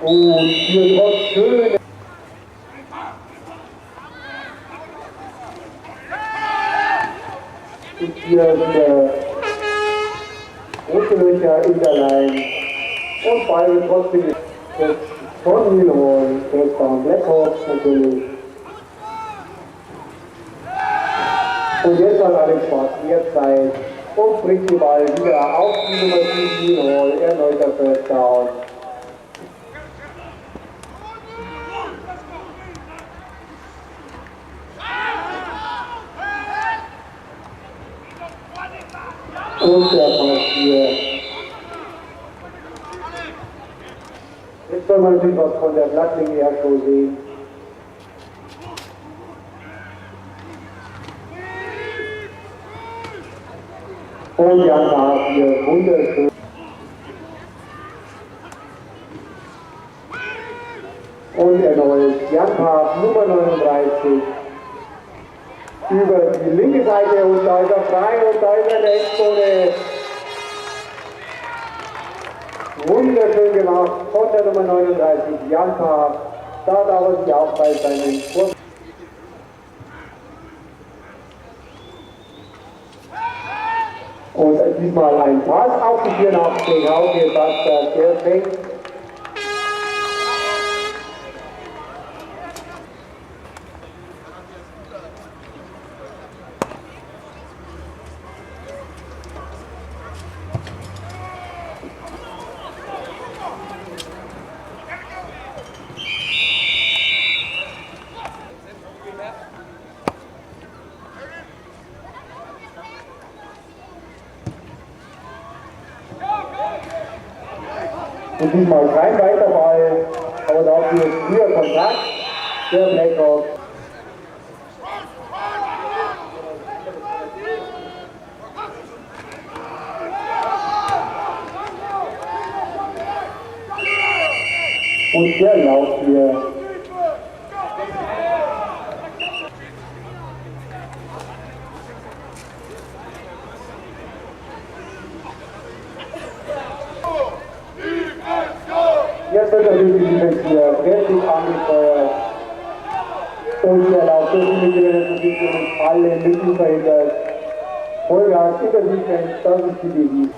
Und hier trotz schön. Und hier der Rotelöcher in der Line. Und Ball wird trotzdem von Nielhorn, First-Down Blackhawks natürlich. Und jetzt hat Alex Schwarz mehr Zeit und bringt den Ball wieder auf die Nummer 7 Nielhorn, erneuter First-Down. Und der Pass hier. Jetzt soll man natürlich was von der Plattling Airshow sehen. Und Jan Haag hier, wunderschön. Und erneut Jan Haag, Nummer 39. Über die linke Seite und da ist er frei und da ist er in der Endzone. Wunderschön gemacht von der Nummer 39, Jan Haag. Da darf er sich auch bei seinen Sport. Und diesmal ein Pass auf die 84, auf den Bastard, der fängt. Und diesmal kein weiter Ball, aber dafür früher Kontakt der Blackhawks. Und der Lauf hier. Jetzt wird natürlich die Defense hier richtig angefeuert. Und der Lauf durch die Mittelposition und alle Mittel verhindert. Vollgas in der Defense, das ist die Devise.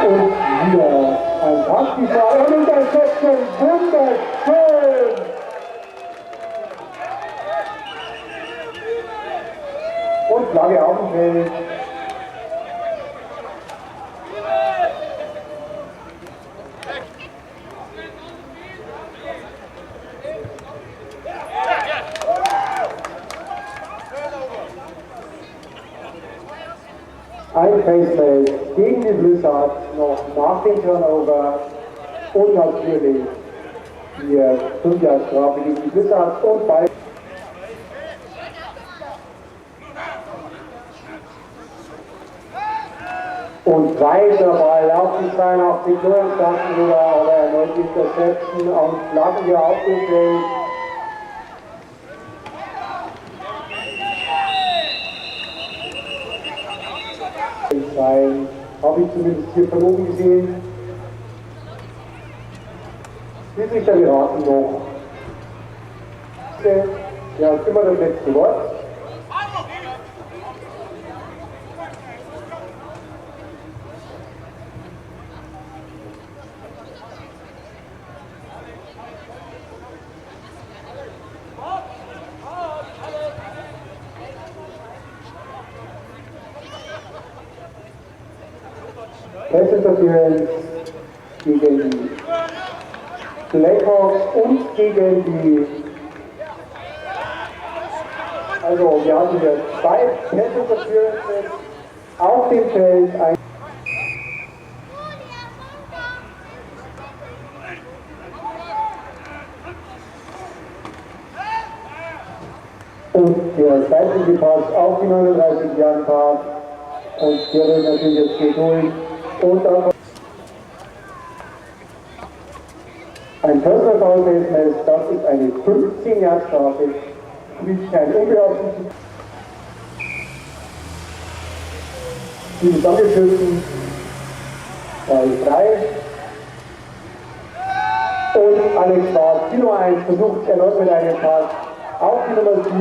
Und wieder ein Passgefahr und Interception, wunderschön! Und Flagge auf dem Feld. Ein Facefeld gegen die Blizzards noch nach dem Turnover und natürlich hier 5 Jahre Strafe gegen die Blizzards und bei und weiter Ball auf die 82 durchstanden rüber, aber erneut Interception und Flaggen hier auf dem Feld. Habe ich zumindest hier von oben gesehen. Schiedsrichter beraten noch. Ja, ist immer das letzte Wort. Pressinterferenz gegen die Blackhawks und gegen die. Also, wir haben hier 2 Pressinterferences auf dem Feld. Und der seitliche Pass auf die 39 Jan Haag. Und der wird natürlich jetzt geht durch. Und dann ein Personal Foul Base, das ist eine 15-Jahr-Strafe, nicht kein unbeaufsichtigtes. Spiel ist angepfiffen. 3. Und Alex Schwarz, die Nummer 1, versucht erneut mit einem Pass auf die Nummer 7,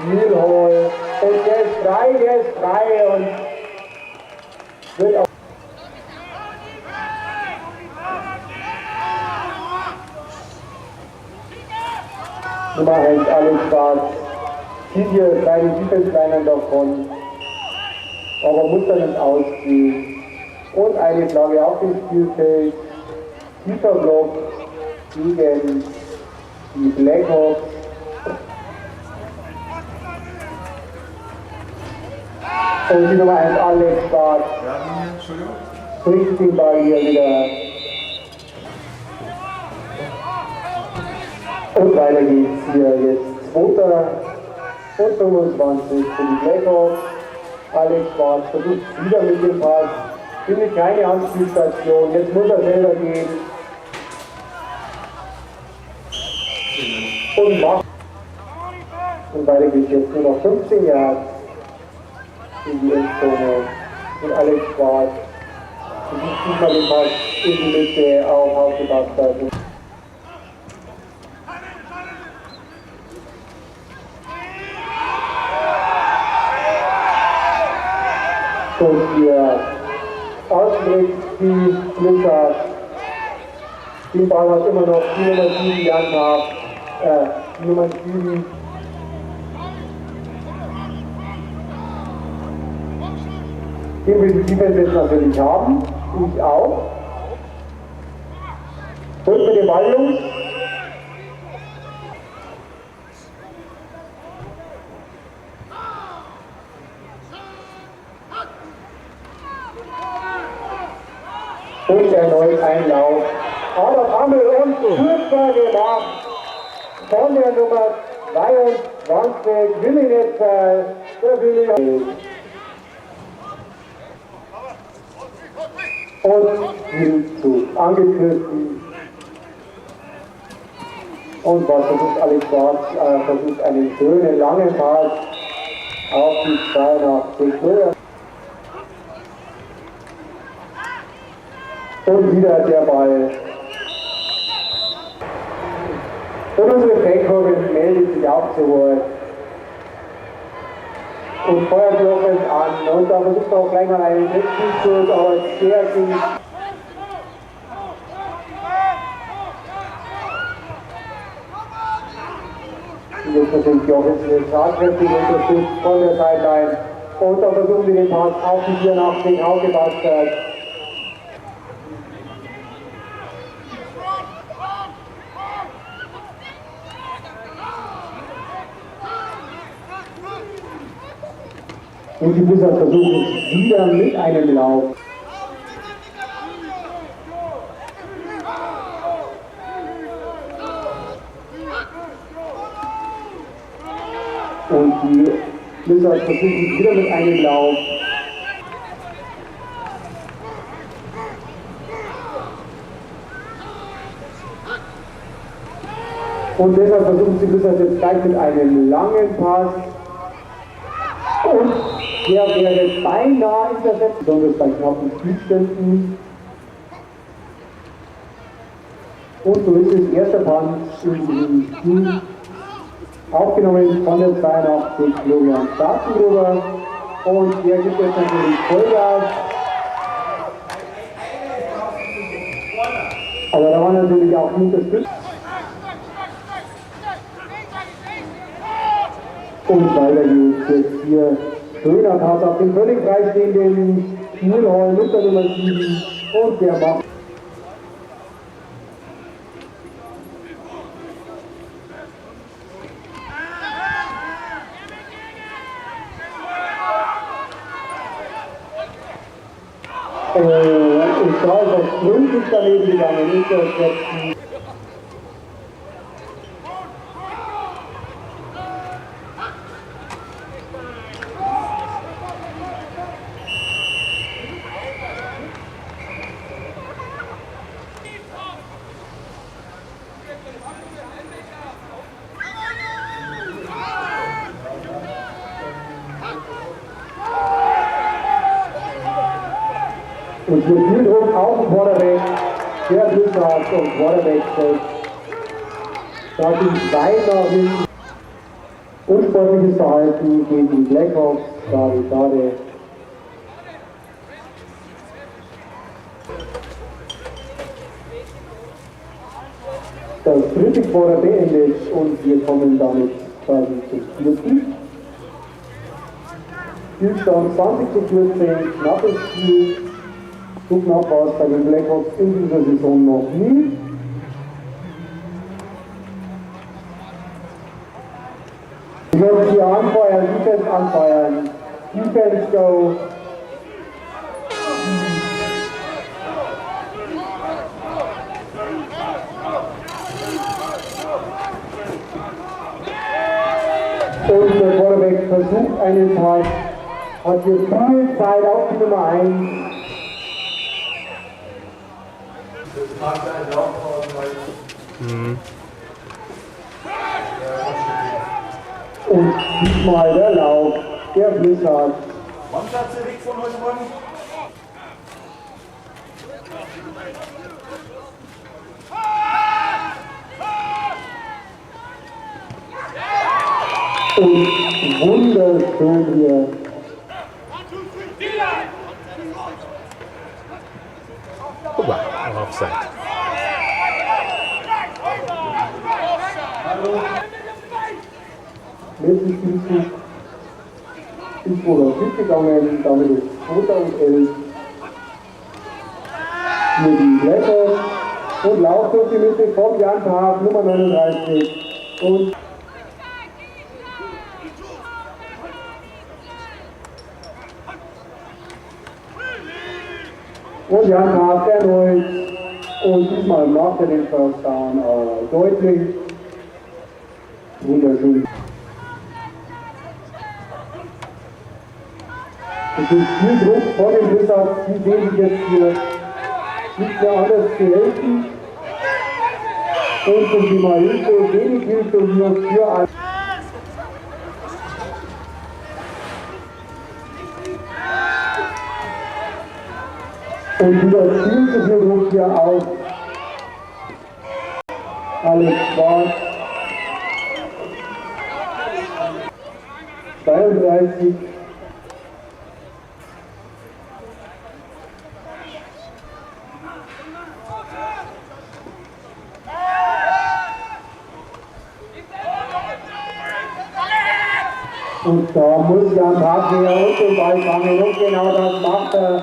Mühlhol. Und der ist frei und wird auch Nummer 1, Alex Schwarz, zieht hier seine Defense-Liner davon, aber muss dann ins Ausspiel. Und eine Flagge auf dem Spielfeld, tiefer Block gegen die Blackhawks. Und die Nummer 1, Alex Schwarz, bringt den Ball hier wieder. Und weiter geht's hier jetzt 2. und 25 für die Blackhawks. Alex Schwarz versucht wieder mit dem Pass. Findet keine Anspielstation. Jetzt muss er selber gehen. Und macht. Und weiter geht's jetzt nur noch 15 Yards in die Endzone. Und Alex Schwarz versucht diesmal den Pass in die Mitte auf die Passseite. Und hier Ausblick, die Blizzard. Den Ball hat immer noch die Nummer 7 Jan Haft. Nummer 7. Den will die Defense jetzt natürlich haben. Ich auch. Holt mir den Ball, Jungs. Und erneut ein Lauf. Aber Bammel und super gemacht von der Nummer 22, Willi Netzer, der Willi. Und Spielzug angegriffen. Und was versucht Alex Schwarz? Versucht einen schönen langen Pass auf die 82. Und wieder der Ball. Und unsere Backhawks meldet sich auch zu Wort. Und feuert die Offense an. Und da versucht er auch gleich mal einen Spielzug, aber sehr gut. Und jetzt natürlich die Offense jetzt tatkräftig unterstützt von der Sideline. Und da versuchen sie den Pass auf die 84 Haugebastard. Und die Blizzard versuchen es wieder mit einem Lauf. Und die Blizzard versuchen es wieder mit einem Lauf. Und deshalb versuchen die Blizzard jetzt gleich mit einem langen Pass. Und der wäre beinahe intercepted, besonders bei knappen Spielständen. Und so ist es erster Punch in diesem Spiel. Aufgenommen von der 82 Florian Starkengruber. Und der gibt jetzt natürlich Vollgas. Aber da war natürlich auch unterstützt. Und weiter geht's jetzt hier. Schöner Pass auf den völlig freistehenden Mühlhol mit der Nummer 7. Und der macht. Und da ist das gründlich daneben gegangen. Interception. Und hier viel Druck auf den Quarterback, der Blizzard und Quarterback setzt. Da ging weit nach hinten. Unsportliches Verhalten gegen die Blackhawks, schade. Das dritte Quarter beendet und wir kommen damit quasi zum vierten. Spielstand 20:14, knappes Spiel. So knapp war es bei den Blackhawks in dieser Saison noch nie. Wir werden hier anfeuern, Defense go. Und der Quarterback versucht einen Pass, hat hier viel Zeit auf die Nummer 1. Und diesmal der Lauf, der Blizzard. Wann seid ihr weg von heute Morgen? Und wunderschön hier. Opa, Offside. Letzten Spielzug ist wohl auf Sieg gegangen, damit ist 2011 für die Blackhawks und Lauf durch die Mitte von Jan Park, Nummer 39 und Jan Park erneut und diesmal macht er den First Down deutlich. Wunderschön. Es ist viel Druck vor dem Blizzard, die sehen sich jetzt hier nicht mehr anders zu helfen. Und zum Thema Hilfe, wenig Hilfe hier für alle. Und wieder viel zu viel Druck hier auf Alex Schwarz. 32. Und da muss Jan Park wieder und den Ball fangen und genau das macht er.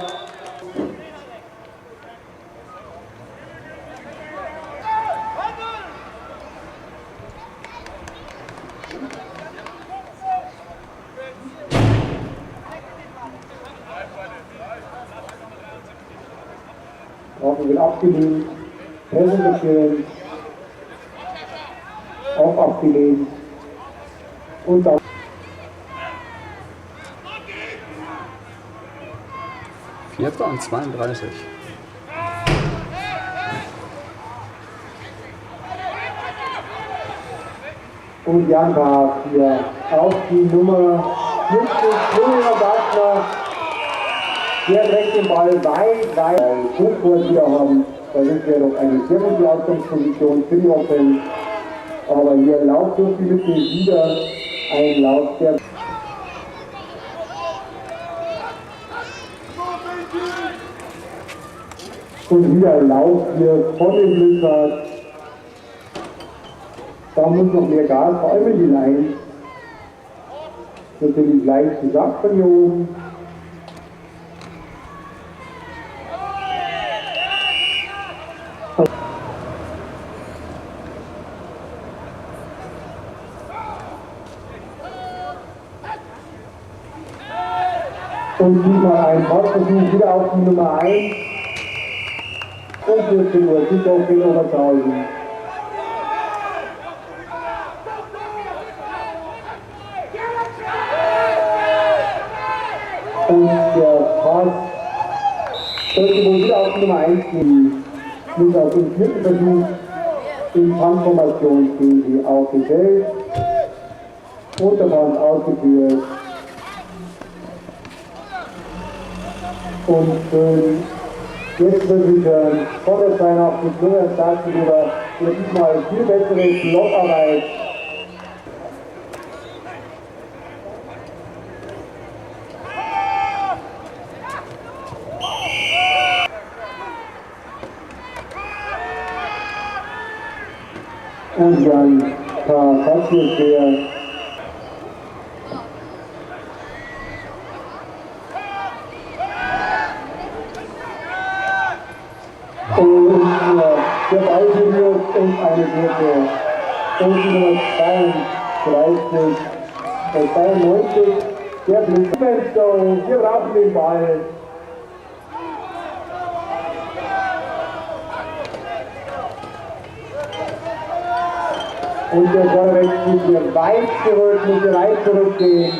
Strafe wird abgelehnt, Pressekonferenz auch abgelehnt und dann 4. und 32. Und Jan war hier auf die Nummer 40, Julian Wagner. Der trägt den Ball weit Hochkurs wieder haben. Da sind wir doch eine sehr gute Ausgangsposition für die Offense. Aber hier Lauf durch die Mitte, wieder ein Lauf, der und wieder Lauf hier von dem Blizzard. Da muss noch mehr Gas, vor allem in die Line. Natürlich leicht gesagt von hier oben. Und diesmal ein Passversuch wieder auf die Nummer 1. Und 14 Uhr, Kickoff in Obertshausen. Und der Pass sollte wohl wieder auf die Nummer 1 gehen. Mit auf den 4. Versuch in Transformation stehen sie auf dem Feld. Und der Pass ausgeführt. Und schön Jetzt wird wieder von der 82 Meter Startfigurer diesmal viel bessere Blockarbeit. Und dann passiert der der Ball berührt und eine Gurte. Und die Nummer 92, der Blitzfenster, wir brauchen den Ball. Und der Vorwärts muss hier weit zurückgehen.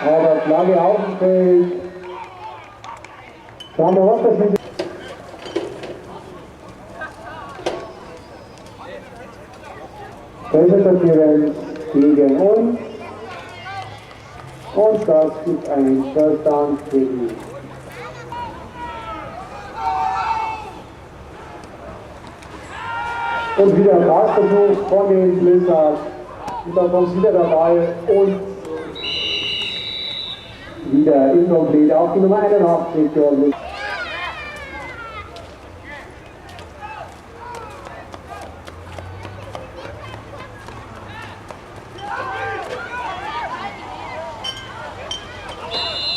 Aber Flagge auf dem Feld. Schauen wir, was das ist. Pressekonferenz gegen uns. Und das ist ein First Down für die. Und wieder ein Passversuch von den Blizzards. Und dann kommt wieder der Ball und wieder incomplete auf die Nummer 81.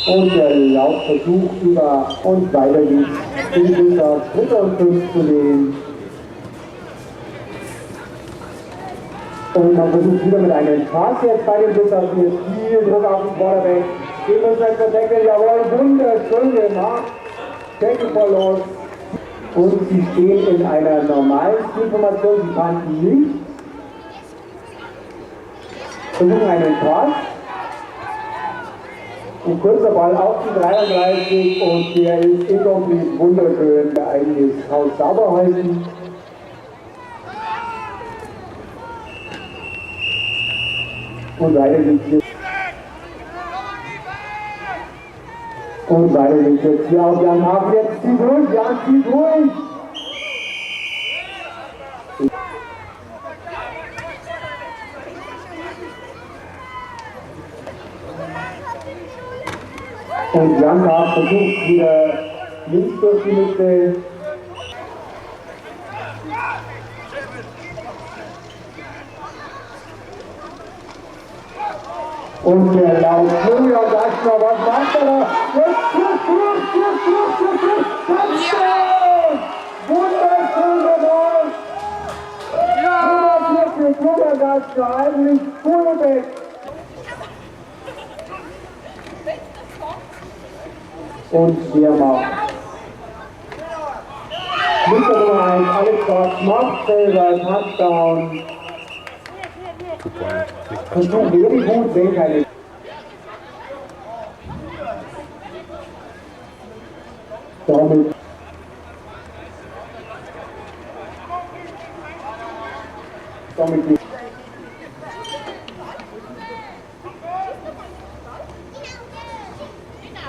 Und der Laufversuch über und weiter geht's. Die Blizzards 3. und 5 zu gehen. Und man versucht wieder mit einem Pass jetzt bei den Blizzards. Hier ist viel Druck auf den Quarterback. Den muss man verdecken. Jawohl, wunderschön gemacht. Tackle verloren. Und sie stehen in einer normalen Spielformation. Sie kannten nicht. Versuchen einen Pass. Ein kurzer Ball auf die 33 und der ist incomplete, wunderschön. Einiges Haus sauber halten. Und weiter geht's jetzt. Und weiter geht's jetzt hier auf Jan Hafen. Jetzt zieh durch, Jan, zieh durch! Und Jan Hafen versucht wieder links durch die Mitte. Und der Lauf Florian Gaschner, was macht er da? Jetzt Touchdown! Wunderschöner Ball! Ja! Für Florian Gaschner, eigentlich Fullback. Und der macht. Mit der Nummer 1, Alex macht selber Touchdown. Und so wenig gut, wenn keine. Damit. Damit.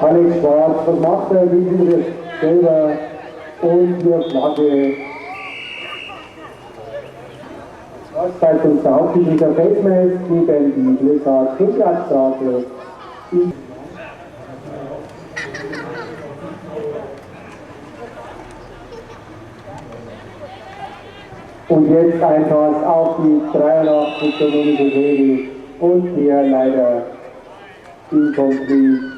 Alex Schwarz, was macht er? Wie sieht er selber? Und die Flagge. Bei uns hauptsächlicher Feldmatch gegen die Blizzard Stuttgart-Straße. Und jetzt ein Pass auf die 83 der Bundesliga und hier leider incomplete.